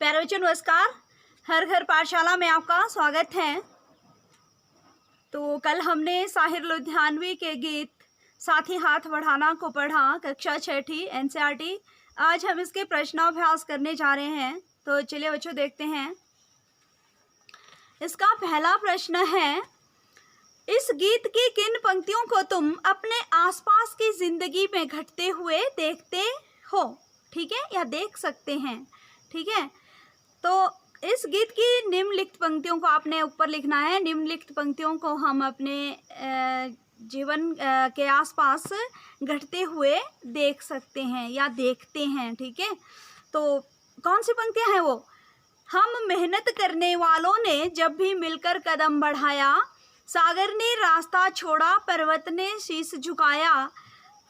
प्यारे बच्चों नमस्कार। हर घर पाठशाला में आपका स्वागत है। तो कल हमने साहिर लुधियानवी के गीत साथ ही हाथ बढ़ाना को पढ़ा, कक्षा छठी एनसीईआरटी। आज हम इसके प्रश्नाभ्यास करने जा रहे हैं। तो चलिए बच्चों देखते हैं। इसका पहला प्रश्न है, इस गीत की किन पंक्तियों को तुम अपने आसपास की जिंदगी में घटते हुए देखते हो? ठीक है, या देख सकते हैं। ठीक है, तो इस गीत की निम्नलिखित पंक्तियों को आपने ऊपर लिखना है। निम्नलिखित पंक्तियों को हम अपने जीवन के आसपास घटते हुए देख सकते हैं या देखते हैं। ठीक है, तो कौन सी पंक्तियां हैं वो? हम मेहनत करने वालों ने जब भी मिलकर कदम बढ़ाया, सागर ने रास्ता छोड़ा, पर्वत ने शीश झुकाया,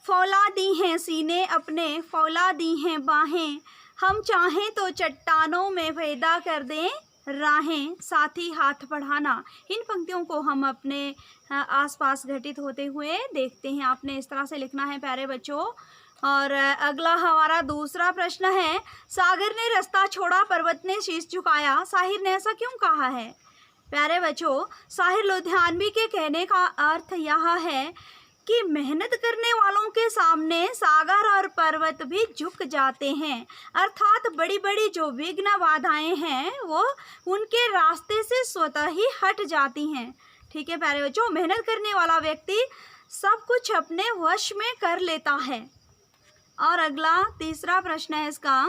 फौला दी हैं सीने अपने, फौला दी हैं बाहें, हम चाहें तो चट्टानों में पैदा कर दें राहें, साथ ही हाथ बढ़ाना। इन पंक्तियों को हम अपने आसपास घटित होते हुए देखते हैं। आपने इस तरह से लिखना है प्यारे बच्चों। और अगला हमारा दूसरा प्रश्न है, सागर ने रास्ता छोड़ा, पर्वत ने शीश झुकाया, साहिर ने ऐसा क्यों कहा है? प्यारे बच्चों, साहिर लुधियानवी के कहने का अर्थ यह है कि मेहनत करने वालों के सामने सागर और पर्वत भी झुक जाते हैं, अर्थात बड़ी बड़ी जो विघ्न बाधाएं हैं वो उनके रास्ते से स्वतः ही हट जाती हैं। ठीक है प्यारे बच्चों, मेहनत करने वाला व्यक्ति सब कुछ अपने वश में कर लेता है। और अगला तीसरा प्रश्न है इसका,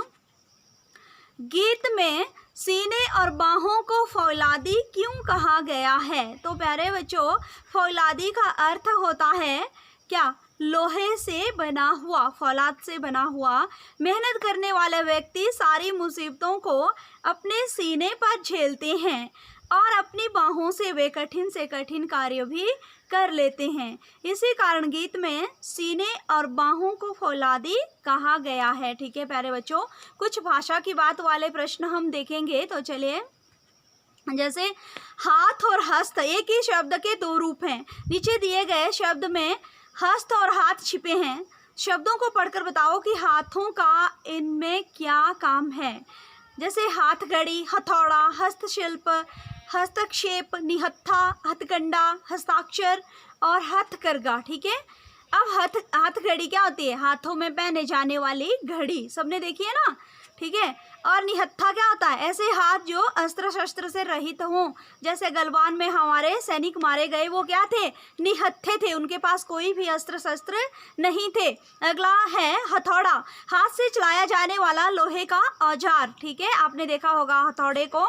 गीत में सीने और बाहों को फौलादी क्यों कहा गया है? तो प्यारे बच्चों, फौलादी का अर्थ होता है क्या? लोहे से बना हुआ, फौलाद से बना हुआ। मेहनत करने वाले व्यक्ति सारी मुसीबतों को अपने सीने पर झेलते हैं और अपनी बाहों से वे कठिन से कठिन कार्य भी कर लेते हैं। इसी कारण गीत में सीने और बाहों को फौलादी कहा गया है। ठीक है प्यारे बच्चों, कुछ भाषा की बात वाले प्रश्न हम देखेंगे। तो चलिए, जैसे हाथ और हस्त एक ही शब्द के दो रूप हैं। नीचे दिए गए शब्द में हस्त और हाथ छिपे हैं। शब्दों को पढ़कर बताओ कि हाथों का इनमें क्या काम है। जैसे हाथ घड़ी, हथौड़ा, हस्तशिल्प, हस्तक्षेप, निहत्था, हथकंडा, हस्ताक्षर और हथकरघा। ठीक है, अब हाथ घड़ी क्या होती है? हाथों में पहने जाने वाली घड़ी, सबने देखी है ना। ठीक है, और निहत्था क्या होता है? ऐसे हाथ जो अस्त्र शस्त्र से रहित हों। जैसे गलवान में हमारे सैनिक मारे गए, वो क्या थे? निहत्थे थे, उनके पास कोई भी अस्त्र शस्त्र नहीं थे। अगला है हथौड़ा, हाथ से चलाया जाने वाला लोहे का औजार। ठीक है, आपने देखा होगा हथौड़े को।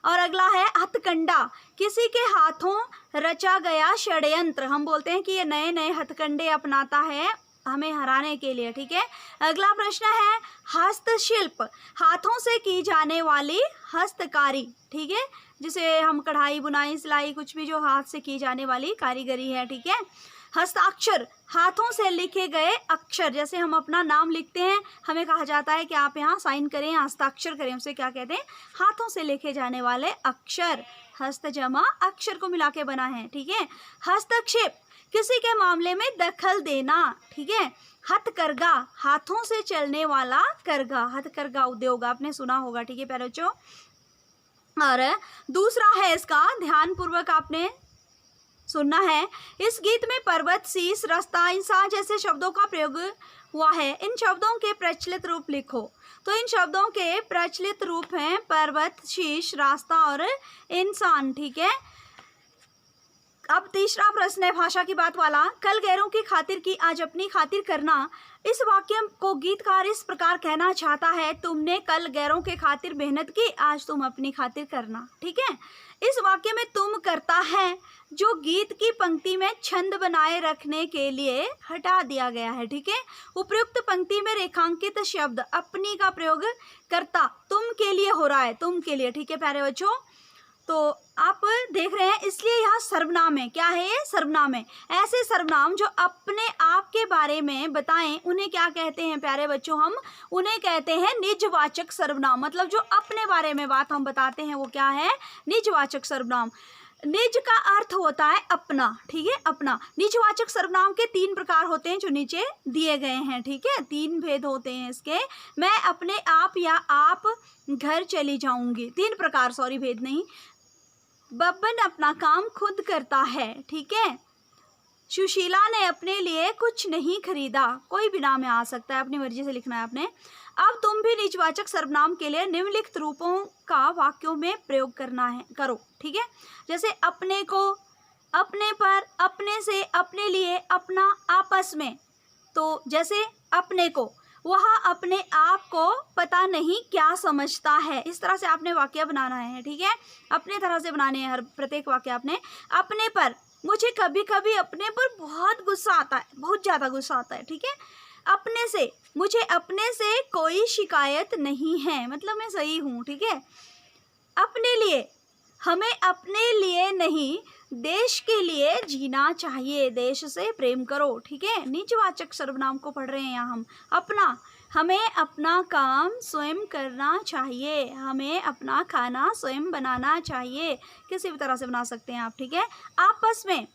और अगला है हथकंडा, किसी के हाथों रचा गया षड्यंत्र। हम बोलते हैं कि ये नए नए हथकंडे अपनाता है हमें हराने के लिए। ठीक है, अगला प्रश्न है हस्तशिल्प, हाथों से की जाने वाली हस्तकारी। ठीक है, जिसे हम कढ़ाई, बुनाई, सिलाई, कुछ भी जो हाथ से की जाने वाली कारीगरी है। ठीक है, हस्ताक्षर, हाथों से लिखे गए अक्षर। जैसे हम अपना नाम लिखते हैं, हमें कहा जाता है कि आप यहाँ साइन करें, हस्ताक्षर करें, उसे क्या कहते हैं? हाथों से लिखे जाने वाले अक्षर। हस्त जमा अक्षर को मिला के बना है। ठीक है, हस्तक्षेप, किसी के मामले में दखल देना। ठीक है, हथकरघा, हाथों से चलने वाला करघा, हथकरघा उद्योग आपने सुना होगा। ठीक है प्यारे बच्चों, और दूसरा है इसका, ध्यान पूर्वक आपने सुनना है। इस गीत में पर्वत, शीश, रास्ता, इंसान जैसे शब्दों का प्रयोग हुआ है। इन शब्दों के प्रचलित रूप लिखो। तो इन शब्दों के प्रचलित रूप हैं पर्वत, शीश, रास्ता और इंसान। ठीक है, अब तीसरा प्रश्न है भाषा की बात वाला, कल गैरों की खातिर की, आज अपनी खातिर करना। इस वाक्य को गीतकार इस प्रकार कहना चाहता है, तुमने कल गैरों के खातिर मेहनत की, आज तुम अपनी खातिर करना। ठीक है, इस वाक्य में तुम करता है जो गीत की पंक्ति में छंद बनाए रखने के लिए हटा दिया गया है। ठीक है, उपयुक्त पंक्ति में रेखांकित शब्द अपनी का प्रयोग करता तुम के लिए हो रहा है, तुम के लिए। ठीक है प्यारे बच्चों, तो आप देख रहे हैं, इसलिए यहाँ सर्वनाम है। क्या है ये? सर्वनाम है। ऐसे सर्वनाम जो अपने आप के बारे में बताएं, उन्हें क्या कहते हैं प्यारे बच्चों? हम उन्हें कहते हैं निजवाचक सर्वनाम। मतलब जो अपने बारे में बात हम बताते हैं वो क्या है? निजवाचक सर्वनाम। निज का अर्थ होता है अपना, ठीक है, अपना। निजवाचक सर्वनाम के 3 प्रकार होते हैं जो नीचे दिए गए हैं, ठीक है, 3 भेद होते हैं इसके। मैं अपने आप या आप घर चली जाऊंगी, 3 प्रकार, सॉरी भेद नहीं। बब्बन अपना काम खुद करता है, ठीक है। सुशीला ने अपने लिए कुछ नहीं खरीदा, कोई भी नाम में आ सकता है, अपनी मर्जी से लिखना है आपने। अब तुम भी निजवाचक सर्वनाम के लिए निम्नलिखित रूपों का वाक्यों में प्रयोग करो, ठीक है। जैसे अपने को, अपने पर, अपने से, अपने लिए, अपना, आपस में। तो जैसे अपने को, वह अपने आप को पता नहीं क्या समझता है, इस तरह से आपने वाक्य बनाना है, ठीक है। अपने तरह से बनाने हैं हर प्रत्येक वाक्य आपने। अपने पर, मुझे कभी कभी अपने पर बहुत गुस्सा आता है, बहुत ज़्यादा गुस्सा आता है, ठीक है। अपने से, मुझे अपने से कोई शिकायत नहीं है, मतलब मैं सही हूँ, ठीक है। अपने लिए, हमें अपने लिए नहीं देश के लिए जीना चाहिए, देश से प्रेम करो, ठीक है। निजवाचक सर्वनाम को पढ़ रहे हैं यहाँ हम। अपना, हमें अपना काम स्वयं करना चाहिए, हमें अपना खाना स्वयं बनाना चाहिए, किसी भी तरह से बना सकते हैं आप, ठीक है। आपस में,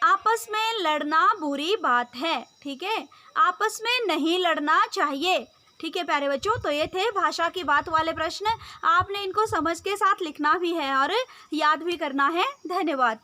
आपस में लड़ना बुरी बात है, ठीक है। आपस में नहीं लड़ना चाहिए, ठीक है प्यारे बच्चों। तो ये थे भाषा की बात वाले प्रश्न, आपने इनको समझ के साथ लिखना भी है और याद भी करना है। धन्यवाद।